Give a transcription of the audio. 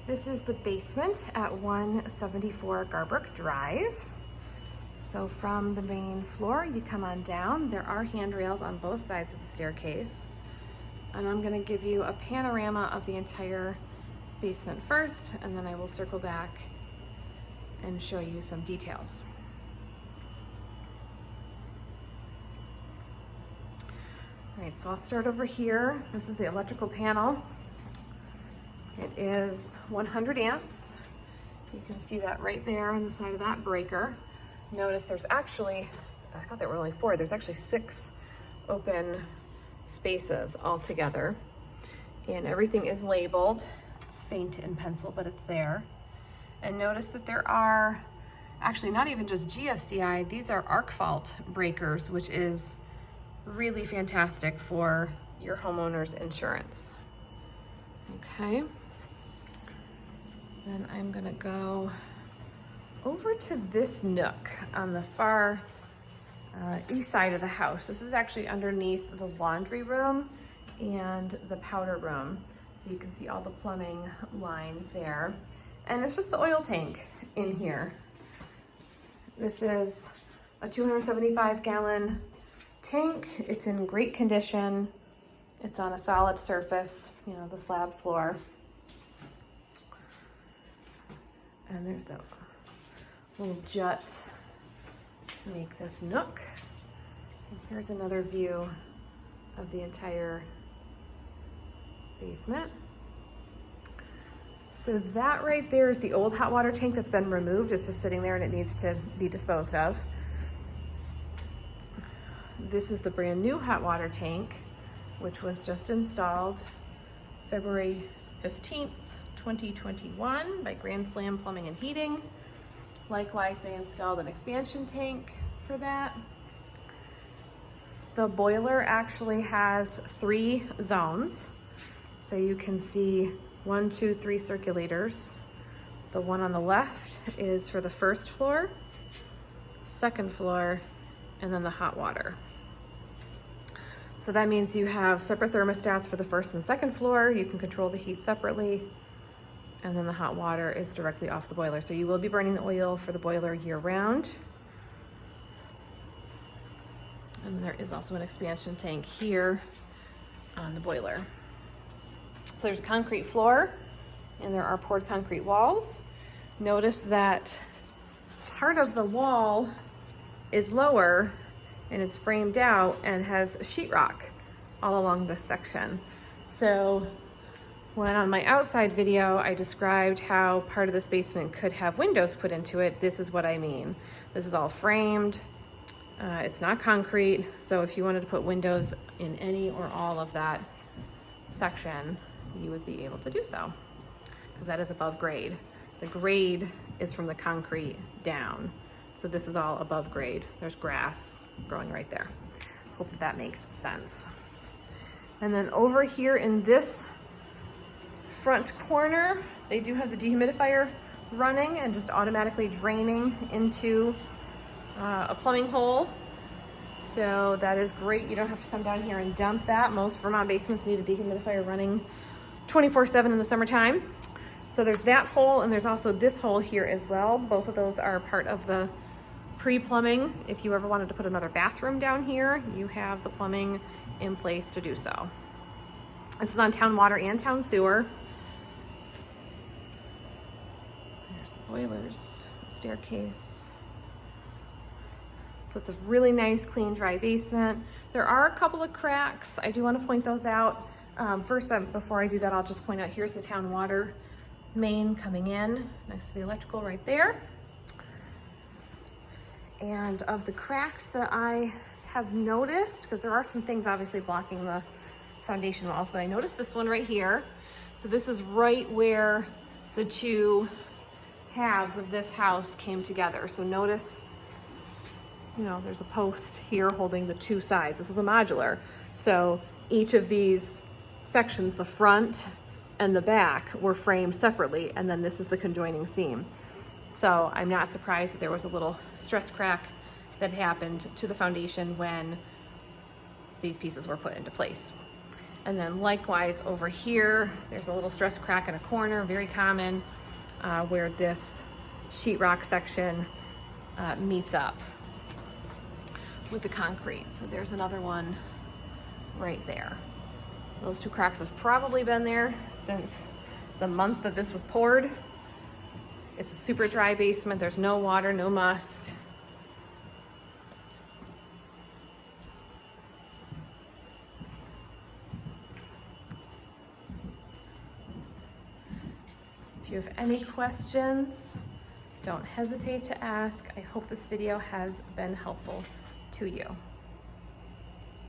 This is the basement at 174 Garbrooke Drive. So from the main floor, you come on down. There are handrails on both sides of the staircase. And I'm gonna give you a panorama of the entire basement first, and then I will circle back and show you some details. All right, so I'll start over here. This is the electrical panel. It is 100 amps. You can see that right there on the side of that breaker. Notice there's actually, I thought there were only 4, there's actually 6 open spaces all together. And everything is labeled. It's faint in pencil, but it's there. And notice that there are actually not even just GFCI, these are arc fault breakers, which is really fantastic for your homeowner's insurance. Okay. Then I'm gonna go over to this nook on the far east side of the house. This is actually underneath the laundry room and the powder room. So you can see all the plumbing lines there. And it's just the oil tank in here. This is a 275 gallon tank. It's in great condition. It's on a solid surface, you know, the slab floor. And there's that little jut to make this nook. And here's another view of the entire basement. So that right there is the old hot water tank that's been removed. It's just sitting there and it needs to be disposed of. This is the brand new hot water tank, which was just installed February 15th, 2021 by Grand Slam Plumbing and Heating. Likewise, they installed an expansion tank for that. The boiler actually has 3 zones. So you can see 1, 2, 3 circulators. The one on the left is for the first floor, second floor, and then the hot water. So that means you have separate thermostats for the first and second floor. You can control the heat separately. And then the hot water is directly off the boiler. So you will be burning the oil for the boiler year round. And there is also an expansion tank here on the boiler. So there's a concrete floor and there are poured concrete walls. Notice that part of the wall is lower and it's framed out and has sheetrock all along this section. So when on my outside video, I described how part of this basement could have windows put into it, this is what I mean. This is all framed, it's not concrete, so if you wanted to put windows in any or all of that section, you would be able to do so, because that is above grade. The grade is from the concrete down. So this is all above grade. There's grass growing right there. Hope that makes sense. And then over here in this front corner, they do have the dehumidifier running and just automatically draining into a plumbing hole. So that is great. You don't have to come down here and dump that. Most Vermont basements need a dehumidifier running 24/7 in the summertime. So there's that hole and there's also this hole here as well. Both of those are part of the pre-plumbing. If you ever wanted to put another bathroom down here, you have the plumbing in place to do so. This is on town water and town sewer. There's the boilers, the staircase. So it's a really nice, clean, dry basement. There are a couple of cracks. I do want to point those out. First, before I do that, I'll just point out, here's the town water main coming in next to the electrical right there. And of the cracks that I have noticed, because there are some things obviously blocking the foundation walls, but I noticed this one right here. So this is right where the 2 halves of this house came together. So notice, you know, there's a post here holding the 2 sides. This is a modular. So each of these sections, the front and the back, were framed separately, and then this is the conjoining seam. So I'm not surprised that there was a little stress crack that happened to the foundation when these pieces were put into place. And then likewise over here, there's a little stress crack in a corner, very common, where this sheetrock section meets up with the concrete. So there's another one right there. Those two cracks have probably been there since the month that this was poured. It's a super dry basement. There's no water, no must. If you have any questions, don't hesitate to ask. I hope this video has been helpful to you.